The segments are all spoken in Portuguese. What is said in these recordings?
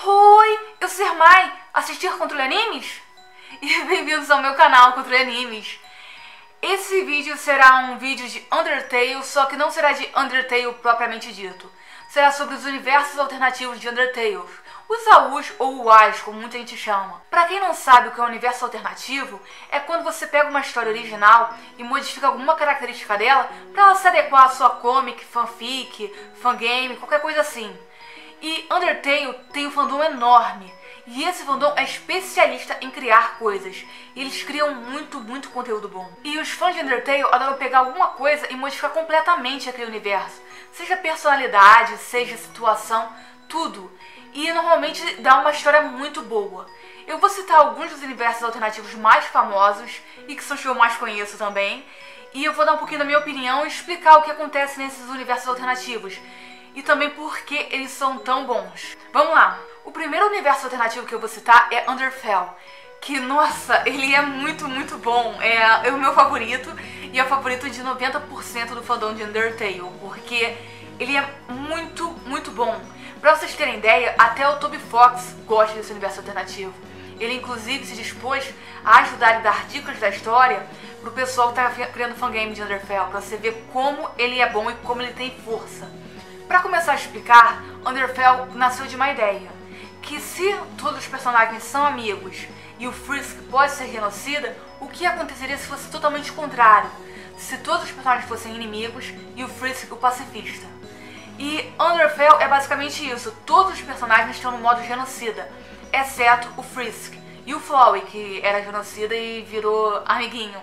Oi, eu sou Hermai, assistir Controle Animes? E bem-vindos ao meu canal Controle Animes. Esse vídeo será um vídeo de Undertale, só que não será de Undertale propriamente dito. Será sobre os universos alternativos de Undertale, os AUs ou UAs, como muita gente chama. Pra quem não sabe o que é um universo alternativo, é quando você pega uma história original e modifica alguma característica dela pra ela se adequar à sua comic, fanfic, fangame, qualquer coisa assim. E Undertale tem um fandom enorme, e esse fandom é especialista em criar coisas. E eles criam muito conteúdo bom. E os fãs de Undertale adoram pegar alguma coisa e modificar completamente aquele universo. Seja personalidade, seja situação, tudo. E normalmente dá uma história muito boa. Eu vou citar alguns dos universos alternativos mais famosos e que são os que eu mais conheço também. E eu vou dar um pouquinho da minha opinião e explicar o que acontece nesses universos alternativos. E também por que eles são tão bons. Vamos lá! O primeiro universo alternativo que eu vou citar é Underfell. Que, nossa, ele é muito bom. É o meu favorito. E é o favorito de 90% do fandom de Undertale. Porque ele é muito bom. Pra vocês terem ideia, até o Toby Fox gosta desse universo alternativo. Ele inclusive se dispôs a ajudar e dar dicas da história pro pessoal que tá criando fangame de Underfell. Pra você ver como ele é bom e como ele tem força. Pra começar a explicar, Underfell nasceu de uma ideia. Que se todos os personagens são amigos e o Frisk pode ser genocida, o que aconteceria se fosse totalmente o contrário? Se todos os personagens fossem inimigos e o Frisk o pacifista. E Underfell é basicamente isso, todos os personagens estão no modo genocida, exceto o Frisk e o Flowey, que era genocida e virou amiguinho.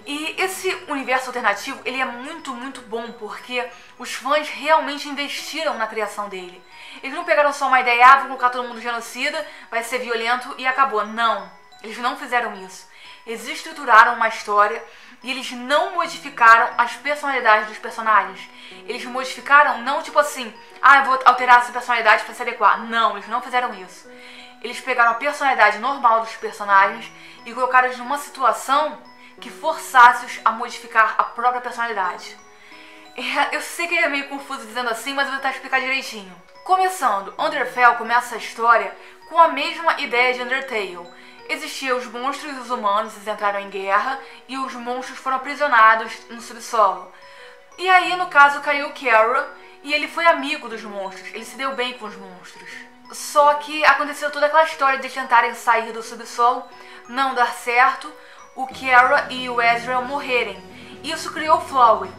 E esse universo alternativo, ele é muito bom, porque os fãs realmente investiram na criação dele. Eles não pegaram só uma ideia, vou colocar todo mundo genocida, vai ser violento e acabou. Não, eles não fizeram isso. Eles estruturaram uma história e eles não modificaram as personalidades dos personagens. Eles modificaram não tipo assim, eu vou alterar essa personalidade para se adequar. Não, eles não fizeram isso. Eles pegaram a personalidade normal dos personagens e colocaram-os numa situação que forçasse-os a modificar a própria personalidade. Eu sei que é meio confuso dizendo assim, mas eu vou tentar explicar direitinho. Começando, Underfell começa a história com a mesma ideia de Undertale. Existiam os monstros e os humanos, eles entraram em guerra e os monstros foram aprisionados no subsolo. E aí, no caso, caiu o Kara e ele foi amigo dos monstros, ele se deu bem com os monstros. Só que aconteceu toda aquela história de tentarem sair do subsolo, não dar certo, o Kara e o Ezreal morrerem. Isso criou o Flowey.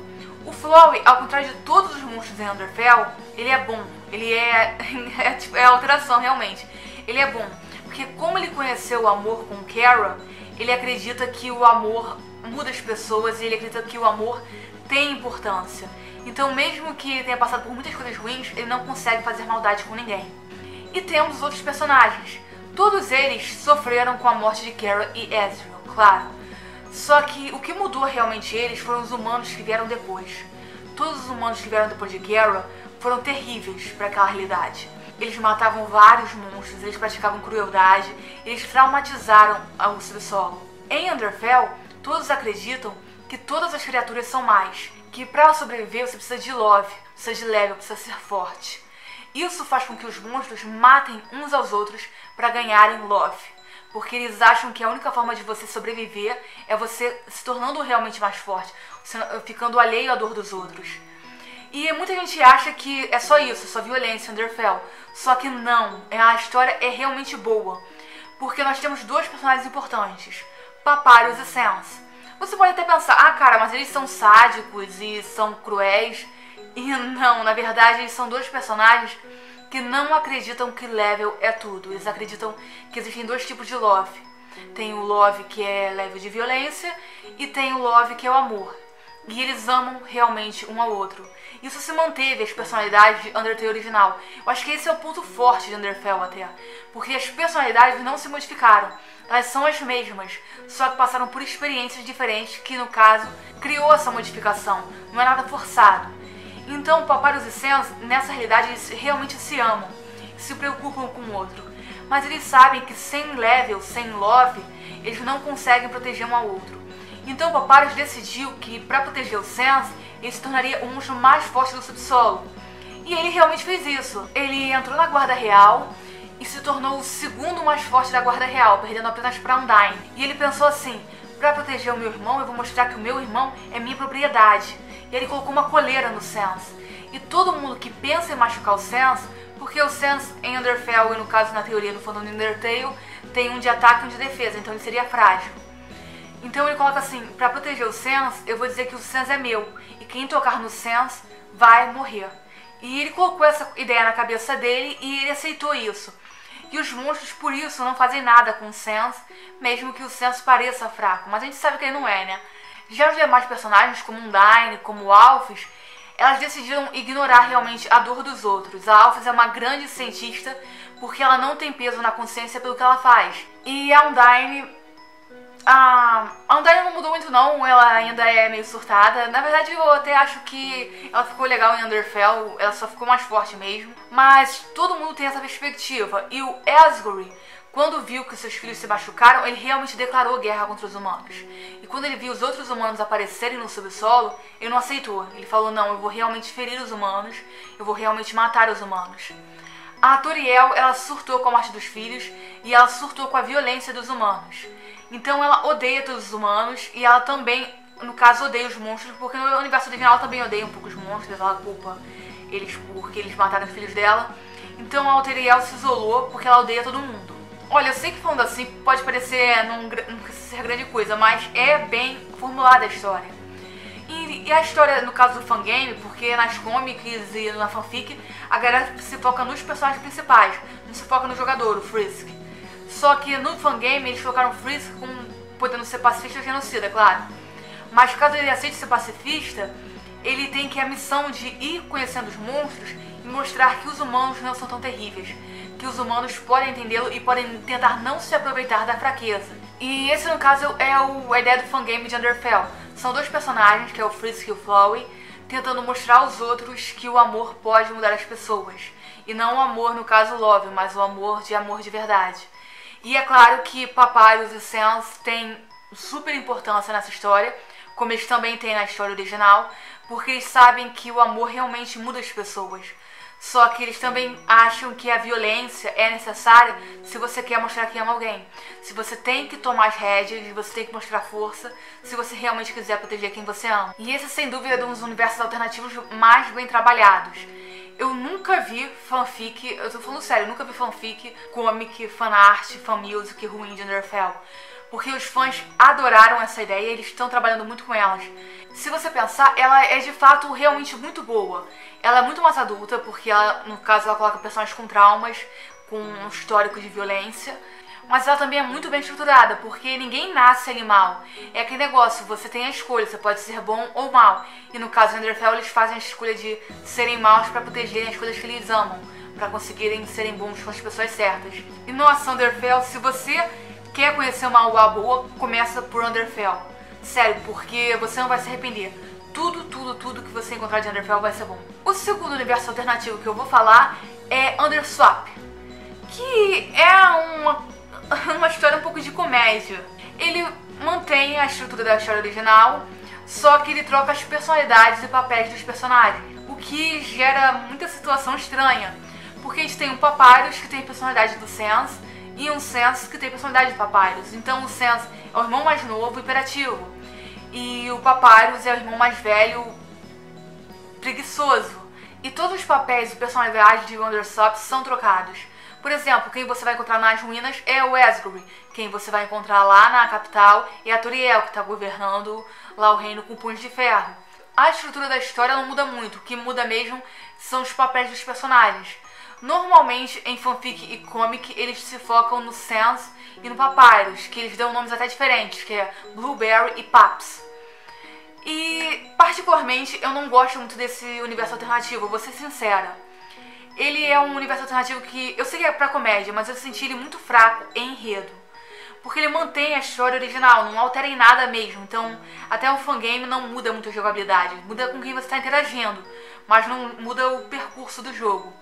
O Flowey, ao contrário de todos os monstros em Underfell, ele é bom. Ele é alteração, realmente. Ele é bom. Porque como ele conheceu o amor com Kara, ele acredita que o amor muda as pessoas e ele acredita que o amor tem importância. Então mesmo que tenha passado por muitas coisas ruins, ele não consegue fazer maldade com ninguém. E temos os outros personagens. Todos eles sofreram com a morte de Kara e Ezreal, claro. Só que o que mudou realmente eles foram os humanos que vieram depois. Todos os humanos que vieram depois de Kara foram terríveis para aquela realidade. Eles matavam vários monstros, eles praticavam crueldade, eles traumatizaram o subsolo. Em Underfell, todos acreditam que todas as criaturas são más, que para sobreviver você precisa de love, precisa de level, precisa ser forte. Isso faz com que os monstros matem uns aos outros para ganharem love. Porque eles acham que a única forma de você sobreviver é você se tornando realmente mais forte, ficando alheio à dor dos outros. E muita gente acha que é só isso, só violência, Underfell. Só que não, a história é realmente boa. Porque nós temos dois personagens importantes, Papyrus e Sans. Você pode até pensar, cara, mas eles são sádicos e são cruéis. E não, na verdade eles são dois personagens que não acreditam que level é tudo. Eles acreditam que existem dois tipos de love. Tem o love que é level de violência e tem o love que é o amor. E eles amam realmente um ao outro. Isso se manteve as personalidades de Undertale original. Eu acho que esse é o ponto forte de Underfell até. Porque as personalidades não se modificaram. Elas são as mesmas, só que passaram por experiências diferentes que, no caso, criou essa modificação. Não é nada forçado. Então, Papyrus e Sans, nessa realidade, eles realmente se amam, se preocupam com o outro. Mas eles sabem que sem level, sem love, eles não conseguem proteger um ao outro. Então, Papyrus decidiu que, para proteger o Sans, ele se tornaria o monstro mais forte do subsolo. E ele realmente fez isso. Ele entrou na Guarda Real e se tornou o segundo mais forte da Guarda Real, perdendo apenas para Undyne. E ele pensou assim: para proteger o meu irmão, eu vou mostrar que o meu irmão é minha propriedade. E ele colocou uma coleira no Sans. E todo mundo que pensa em machucar o Sans, porque o Sans em Underfell, e no caso na teoria do fandom de Undertale, tem um de ataque e um de defesa, então ele seria frágil. Então ele coloca assim: para proteger o Sans, eu vou dizer que o Sans é meu, e quem tocar no Sans vai morrer. E ele colocou essa ideia na cabeça dele e ele aceitou isso. E os monstros, por isso, não fazem nada com o Sans, mesmo que o Sans pareça fraco. Mas a gente sabe que ele não é, né? Já os demais personagens, como Undyne, como o Alphys, elas decidiram ignorar realmente a dor dos outros. A Alphys é uma grande cientista porque ela não tem peso na consciência pelo que ela faz. E a Undyne... A Undyne não mudou muito não, ela ainda é meio surtada. Na verdade eu até acho que ela ficou legal em Underfell, ela só ficou mais forte mesmo. Mas todo mundo tem essa perspectiva. E o Asgore, quando viu que seus filhos se machucaram, ele realmente declarou guerra contra os humanos. E quando ele viu os outros humanos aparecerem no subsolo, ele não aceitou. Ele falou: não, eu vou realmente ferir os humanos, eu vou realmente matar os humanos. A Toriel, ela surtou com a morte dos filhos e ela surtou com a violência dos humanos. Então ela odeia todos os humanos e ela também, no caso, odeia os monstros, porque no universo original ela também odeia um pouco os monstros, ela culpa eles porque eles mataram os filhos dela. Então a Toriel se isolou porque ela odeia todo mundo. Olha, eu sei que falando assim pode parecer não ser grande coisa, mas é bem formulada a história. E a história, no caso do fangame, porque nas comics e na fanfic, a galera se foca nos personagens principais, não se foca no jogador, o Frisk. Só que no fangame eles colocaram o Frisk como podendo ser pacifista e genocida, claro. Mas caso ele aceite ser pacifista, ele tem que a missão de ir conhecendo os monstros e mostrar que os humanos não são tão terríveis, que os humanos podem entendê-lo e podem tentar não se aproveitar da fraqueza. E esse, no caso, é a ideia do fangame de Underfell. São dois personagens, que é o Frisk e o Flowey, tentando mostrar aos outros que o amor pode mudar as pessoas. E não o amor, no caso, love, mas o amor de verdade. E é claro que Papyrus e Sans têm super importância nessa história, como eles também têm na história original, porque eles sabem que o amor realmente muda as pessoas. Só que eles também acham que a violência é necessária se você quer mostrar que ama alguém. Se você tem que tomar as rédeas, você tem que mostrar força, se você realmente quiser proteger quem você ama. E esse, sem dúvida, é um dos universos alternativos mais bem trabalhados. Eu nunca vi fanfic, eu tô falando sério, eu nunca vi fanfic, comic, fanart, fanmusic ruim de Underfell. Porque os fãs adoraram essa ideia e eles estão trabalhando muito com elas. Se você pensar, ela é de fato realmente muito boa. Ela é muito mais adulta, porque ela, no caso, ela coloca personagens com traumas, com um histórico de violência. Mas ela também é muito bem estruturada, porque ninguém nasce animal. É aquele negócio, você tem a escolha, você pode ser bom ou mal. E no caso do Underfell, eles fazem a escolha de serem maus para protegerem as coisas que eles amam, para conseguirem serem bons com as pessoas certas. E nossa, Underfell, se você quer conhecer uma UA boa, começa por Underfell. Sério, porque você não vai se arrepender. Tudo que você encontrar de Underfell vai ser bom. O segundo universo alternativo que eu vou falar é Underswap, que é uma história um pouco de comédia. Ele mantém a estrutura da história original, só que ele troca as personalidades e papéis dos personagens, o que gera muita situação estranha, porque a gente tem um Papyrus que tem a personalidade do Sans e um Sans que tem a personalidade do Papyrus. Então o Sans é o irmão mais novo, hiperativo, e o Papyrus é o irmão mais velho, preguiçoso. E todos os papéis e personalidades de Underswap são trocados. Por exemplo, quem você vai encontrar nas ruínas é o Asgore. Quem você vai encontrar lá na capital é a Toriel, que está governando lá o reino com punhos de ferro. A estrutura da história não muda muito. O que muda mesmo são os papéis dos personagens. Normalmente, em fanfic e comic, eles se focam no Sans e no Papyrus, que eles dão nomes até diferentes, que é Blueberry e Paps. E, particularmente, eu não gosto muito desse universo alternativo, vou ser sincera. Ele é um universo alternativo que, eu sei que é pra comédia, mas eu senti ele muito fraco em enredo. Porque ele mantém a história original, não altera em nada mesmo. Então, até o fangame não muda muito a jogabilidade. Muda com quem você está interagindo, mas não muda o percurso do jogo.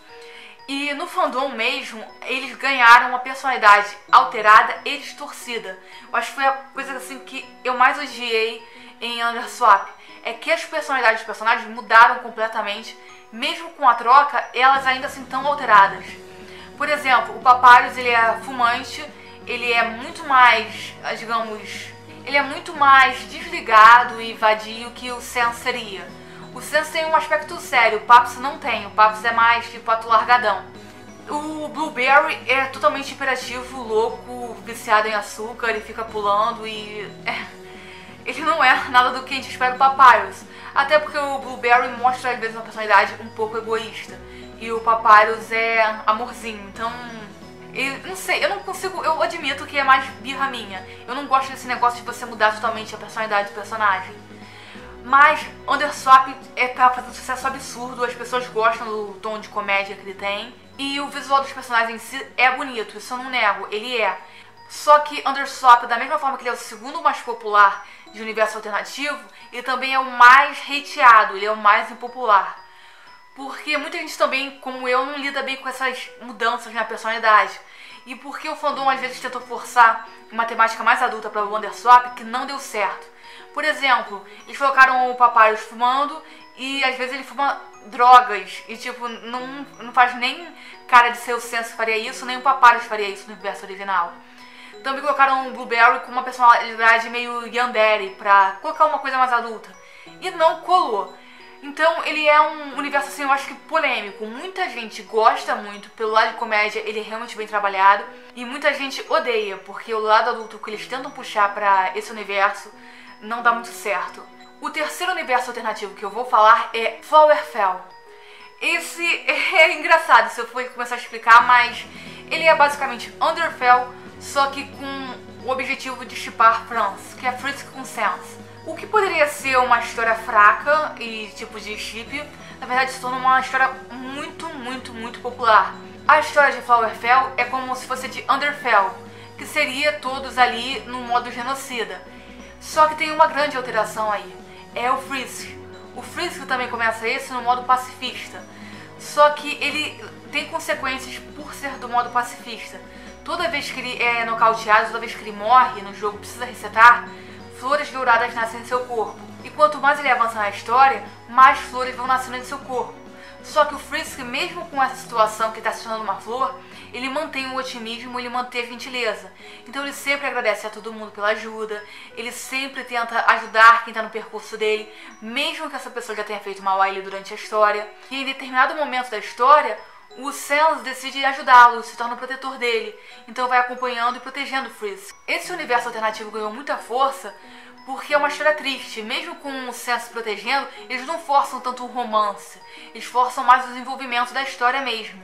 E no fandom mesmo, eles ganharam uma personalidade alterada e distorcida. Eu acho que foi a coisa assim que eu mais odiei em Underswap. É que as personalidades dos personagens mudaram completamente mesmo com a troca, elas ainda assim estão alteradas. Por exemplo, o Papyrus, ele é fumante, ele é muito mais, digamos, ele é muito mais desligado e vadio que o Sans seria. O Sans tem um aspecto sério, o Papyrus não tem, o Papyrus é mais tipo ato largadão. O Blueberry é totalmente hiperativo, louco, viciado em açúcar, ele fica pulando e... ele não é nada do que a gente espera do Papyrus. Até porque o Blueberry mostra às vezes uma personalidade um pouco egoísta. E o Papyrus é amorzinho, então... não sei, eu não consigo... Eu admito que é mais birra minha. Eu não gosto desse negócio de você mudar totalmente a personalidade do personagem. Mas Underswap tá fazendo um sucesso absurdo, as pessoas gostam do tom de comédia que ele tem. E o visual dos personagens em si é bonito, isso eu não nego, ele é. Só que Underswap, da mesma forma que ele é o segundo mais popular de universo alternativo, ele também é o mais hateado, ele é o mais impopular. Porque muita gente também, como eu, não lida bem com essas mudanças na personalidade. E porque o fandom às vezes tentou forçar uma temática mais adulta para o Underswap, que não deu certo. Por exemplo, eles colocaram o Papyrus fumando e às vezes ele fuma drogas. E tipo, não faz nem cara de ser o Sans que faria isso, nem o Papyrus faria isso no universo original. Também colocaram o Blueberry com uma personalidade meio yandere pra colocar uma coisa mais adulta. E não colou. Então ele é um universo assim, eu acho que polêmico. Muita gente gosta muito, pelo lado de comédia ele é realmente bem trabalhado. E muita gente odeia, porque o lado adulto que eles tentam puxar pra esse universo não dá muito certo. O terceiro universo alternativo que eu vou falar é Flowerfell. Esse é engraçado se eu for começar a explicar, mas ele é basicamente Underfell, só que com o objetivo de shippar Franz, que é Frisk com Sans. O que poderia ser uma história fraca e tipo de chip, na verdade se torna uma história muito popular. A história de Flowerfell é como se fosse de Underfell, que seria todos ali no modo genocida. Só que tem uma grande alteração aí, é o Frisk. O Frisk também começa esse no modo pacifista, só que ele tem consequências por ser do modo pacifista. Toda vez que ele é nocauteado, toda vez que ele morre no jogo, precisa resetar, flores douradas nascem em seu corpo. E quanto mais ele avança na história, mais flores vão nascendo em seu corpo. Só que o Frisk, mesmo com essa situação que está se tornando uma flor, ele mantém o otimismo, ele mantém a gentileza. Então ele sempre agradece a todo mundo pela ajuda, ele sempre tenta ajudar quem está no percurso dele, mesmo que essa pessoa já tenha feito mal a ele durante a história. E em determinado momento da história, o Sans decide ajudá-lo, se torna o protetor dele, então vai acompanhando e protegendo o Frisk. Esse universo alternativo ganhou muita força porque é uma história triste. Mesmo com o Sans se protegendo, eles não forçam tanto um romance, eles forçam mais o desenvolvimento da história mesmo.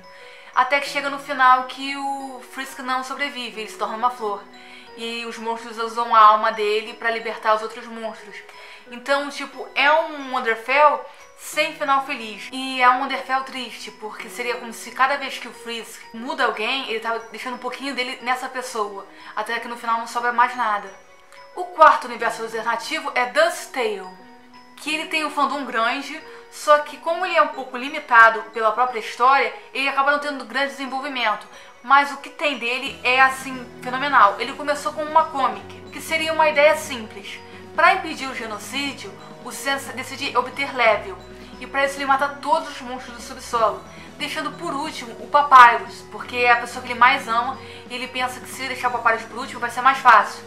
Até que chega no final que o Frisk não sobrevive, ele se torna uma flor. E os monstros usam a alma dele para libertar os outros monstros. Então, tipo, é um Underfell sem final feliz. E é um Underfell triste, porque seria como se cada vez que o Frisk muda alguém, ele tá deixando um pouquinho dele nessa pessoa. Até que no final não sobra mais nada. O quarto universo alternativo é Dust Tale, que ele tem um fandom grande, só que como ele é um pouco limitado pela própria história, ele acaba não tendo grande desenvolvimento. Mas o que tem dele é assim, fenomenal. Ele começou com uma comic, que seria uma ideia simples. Para impedir o genocídio, o Sans decide obter level, e para isso ele mata todos os monstros do subsolo, deixando por último o Papyrus, porque é a pessoa que ele mais ama, e ele pensa que se ele deixar o Papyrus por último vai ser mais fácil.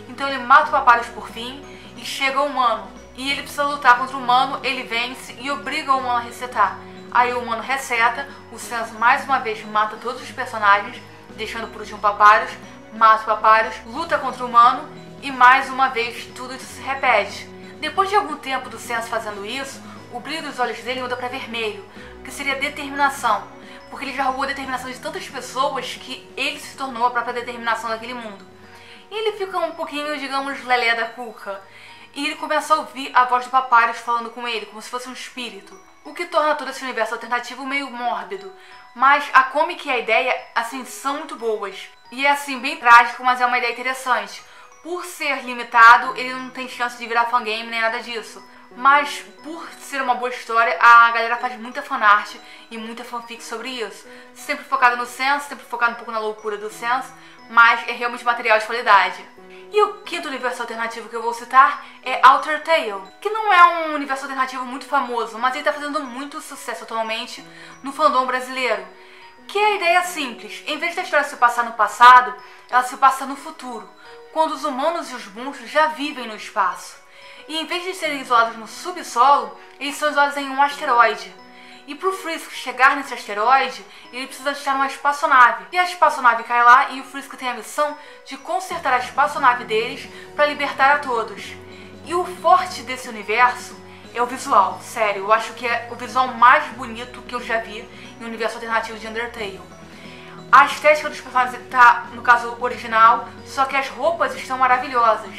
Então ele mata o Papyrus por fim, e chega o humano, e ele precisa lutar contra o humano, ele vence e obriga o humano a resetar. Aí o humano reseta, o Sans mais uma vez mata todos os personagens, deixando por último o Papyrus, mata o Papyrus, luta contra o humano, e mais uma vez tudo isso se repete. Depois de algum tempo do Sans fazendo isso, o brilho dos olhos dele muda para vermelho, que seria determinação, porque ele já roubou a determinação de tantas pessoas que ele se tornou a própria determinação daquele mundo. E ele fica um pouquinho, digamos, lelé da cuca, e ele começa a ouvir a voz do Papyrus falando com ele, como se fosse um espírito, o que torna todo esse universo alternativo meio mórbido. Mas a comic e a ideia, assim, são muito boas. E é, assim, bem trágico, mas é uma ideia interessante. Por ser limitado, ele não tem chance de virar fangame nem nada disso. Mas por ser uma boa história, a galera faz muita fanart e muita fanfic sobre isso. Sempre focado no Sans, sempre focado um pouco na loucura do Sans, mas é realmente material de qualidade. E o quinto universo alternativo que eu vou citar é Outer Tale, que não é um universo alternativo muito famoso, mas ele está fazendo muito sucesso atualmente no fandom brasileiro. Que a ideia é simples, em vez da história se passar no passado, ela se passa no futuro, quando os humanos e os monstros já vivem no espaço. E em vez de serem isolados no subsolo, eles são isolados em um asteroide. E para o Frisk chegar nesse asteroide, ele precisa estar numa espaçonave. E a espaçonave cai lá e o Frisk tem a missão de consertar a espaçonave deles para libertar a todos. E o forte desse universo é o visual. Sério, eu acho que é o visual mais bonito que eu já vi em um universo alternativo de Undertale. A estética dos personagens está, no caso, original, só que as roupas estão maravilhosas.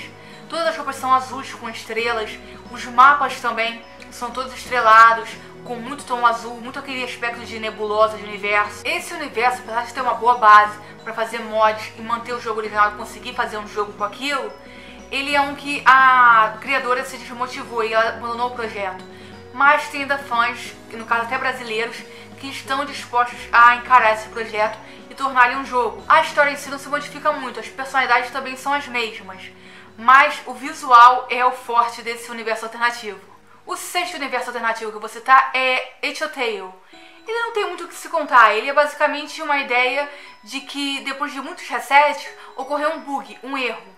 Todas as roupas são azuis com estrelas, os mapas também são todos estrelados, com muito tom azul, muito aquele aspecto de nebulosa de universo. Esse universo, apesar de ter uma boa base para fazer mods e manter o jogo original e conseguir fazer um jogo com aquilo, ele é um que a criadora se desmotivou e ela abandonou o projeto. Mas tem ainda fãs, no caso até brasileiros, que estão dispostos a encarar esse projeto e torná-lo um jogo. A história em si não se modifica muito, as personalidades também são as mesmas, mas o visual é o forte desse universo alternativo. O sexto universo alternativo que eu vou citar é Echo Tale. Ele não tem muito o que se contar, ele é basicamente uma ideia de que depois de muitos resets ocorreu um bug, um erro.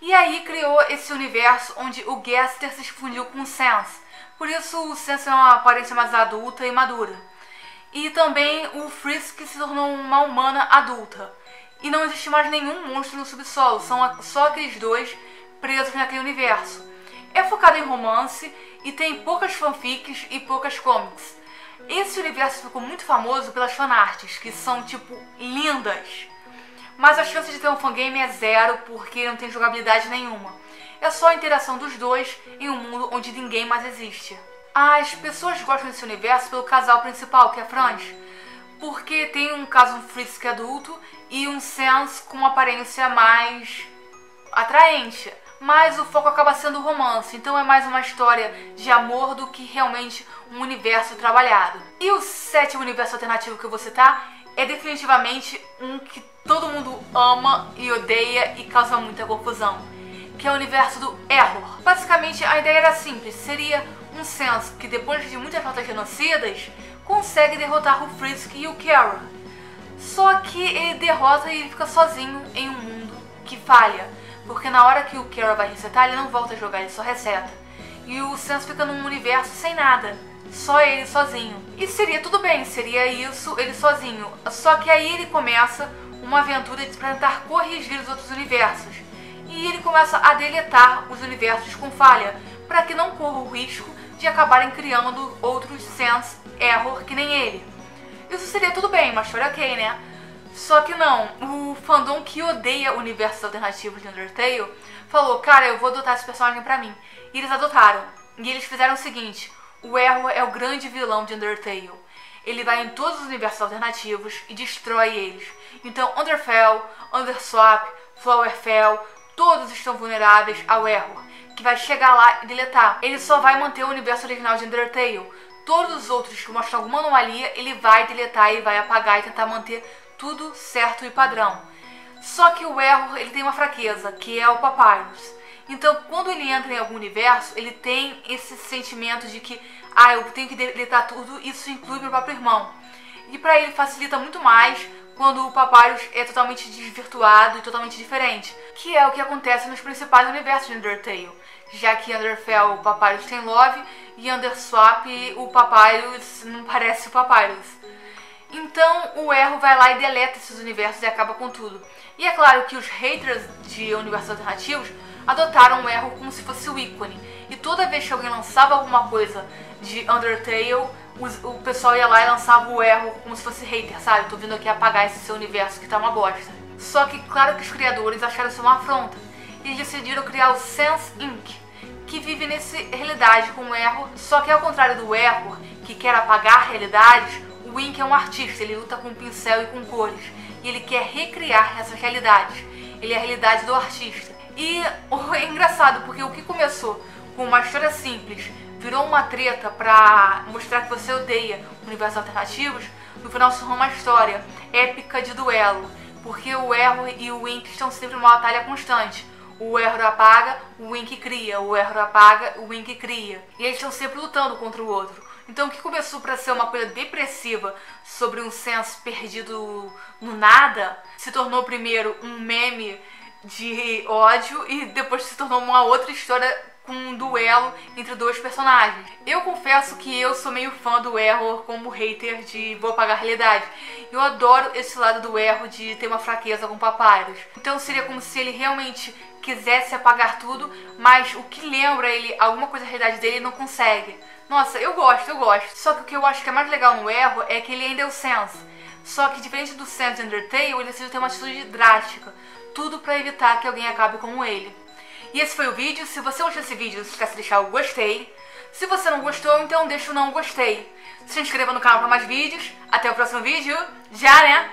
E aí criou esse universo onde o Gaster se fundiu com o Sans. Por isso o Sans é uma aparência mais adulta e madura. E também o Frisk se tornou uma humana adulta. E não existe mais nenhum monstro no subsolo, são só aqueles dois presos naquele universo. É focado em romance e tem poucas fanfics e poucas comics. Esse universo ficou muito famoso pelas fanarts, que são, tipo, lindas. Mas a chance de ter um fangame é zero, porque não tem jogabilidade nenhuma. É só a interação dos dois em um mundo onde ninguém mais existe. As pessoas gostam desse universo pelo casal principal, que é Franz, porque tem um caso um Frisk adulto e um Sans com uma aparência mais atraente. Mas o foco acaba sendo o romance, então é mais uma história de amor do que realmente um universo trabalhado. E o sétimo universo alternativo que eu vou citar é definitivamente um que todo mundo ama e odeia e causa muita confusão, que é o universo do Error. Basicamente a ideia era simples, seria um Sans que depois de muitas rotas genocidas consegue derrotar o Frisk e o Kara. Só que ele derrota e ele fica sozinho em um mundo que falha. Porque na hora que o Kara vai resetar, ele não volta a jogar, ele só reseta. E o Sans fica num universo sem nada, só ele sozinho. E seria tudo bem, seria isso, ele sozinho. Só que aí ele começa uma aventura de tentar corrigir os outros universos. E ele começa a deletar os universos com falha, para que não corra o risco de acabarem criando outros Sans Error que nem ele. Isso seria tudo bem, uma história ok, né? Só que não, o fandom que odeia universos alternativos de Undertale falou, cara, eu vou adotar esse personagem pra mim. E eles adotaram. E eles fizeram o seguinte, o Error é o grande vilão de Undertale. Ele vai em todos os universos alternativos e destrói eles. Então Underfell, Underswap, Flowerfell, todos estão vulneráveis ao Error, que vai chegar lá e deletar. Ele só vai manter o universo original de Undertale. Todos os outros que mostram alguma anomalia, ele vai deletar e vai apagar e tentar manter tudo certo e padrão. Só que o Error, ele tem uma fraqueza, que é o Papyrus. Então, quando ele entra em algum universo, ele tem esse sentimento de que eu tenho que deletar tudo, isso inclui meu próprio irmão. E pra ele facilita muito mais quando o Papyrus é totalmente desvirtuado e totalmente diferente, que é o que acontece nos principais universos de Undertale. Já que Underfell, o Papyrus tem Love, e Underswap, o Papyrus não parece o Papyrus. Então o Error vai lá e deleta esses universos e acaba com tudo. E é claro que os haters de universos alternativos adotaram o Error como se fosse o ícone. E toda vez que alguém lançava alguma coisa de Undertale, o pessoal ia lá e lançava o Error como se fosse hater, sabe? Tô vindo aqui apagar esse seu universo que tá uma bosta. Só que claro que os criadores acharam isso uma afronta. E eles decidiram criar o Sans Inc., que vive nessa realidade com o Error, só que ao contrário do Error, que quer apagar realidades, o Inc é um artista, ele luta com pincel e com cores. E ele quer recriar essas realidades. Ele é a realidade do artista. E é engraçado, porque o que começou com uma história simples, virou uma treta pra mostrar que você odeia universos alternativos, no final se tornou uma história épica de duelo. Porque o Error e o Inc estão sempre numa batalha constante. o Error apaga, o Wink cria, o Error apaga, o Wink cria. E eles estão sempre lutando contra o outro. Então o que começou para ser uma coisa depressiva sobre um Sans perdido no nada, se tornou primeiro um meme de ódio e depois se tornou uma outra história com um duelo entre dois personagens. Eu confesso que eu sou meio fã do Error como hater de Vou Apagar a Realidade. Eu adoro esse lado do Error de ter uma fraqueza com Papyrus. Então seria como se ele realmente quisesse apagar tudo, mas o que lembra ele, alguma coisa da realidade dele, ele não consegue. Nossa, eu gosto. Só que o que eu acho que é mais legal no Error é que ele ainda é o Sans. Só que diferente do Sans de Undertale, ele precisa ter uma atitude drástica. Tudo pra evitar que alguém acabe como ele. E esse foi o vídeo. Se você gostou desse vídeo, não se esqueça de deixar o gostei. Se você não gostou, então deixa o não gostei. Se inscreva no canal para mais vídeos. Até o próximo vídeo. Já, né?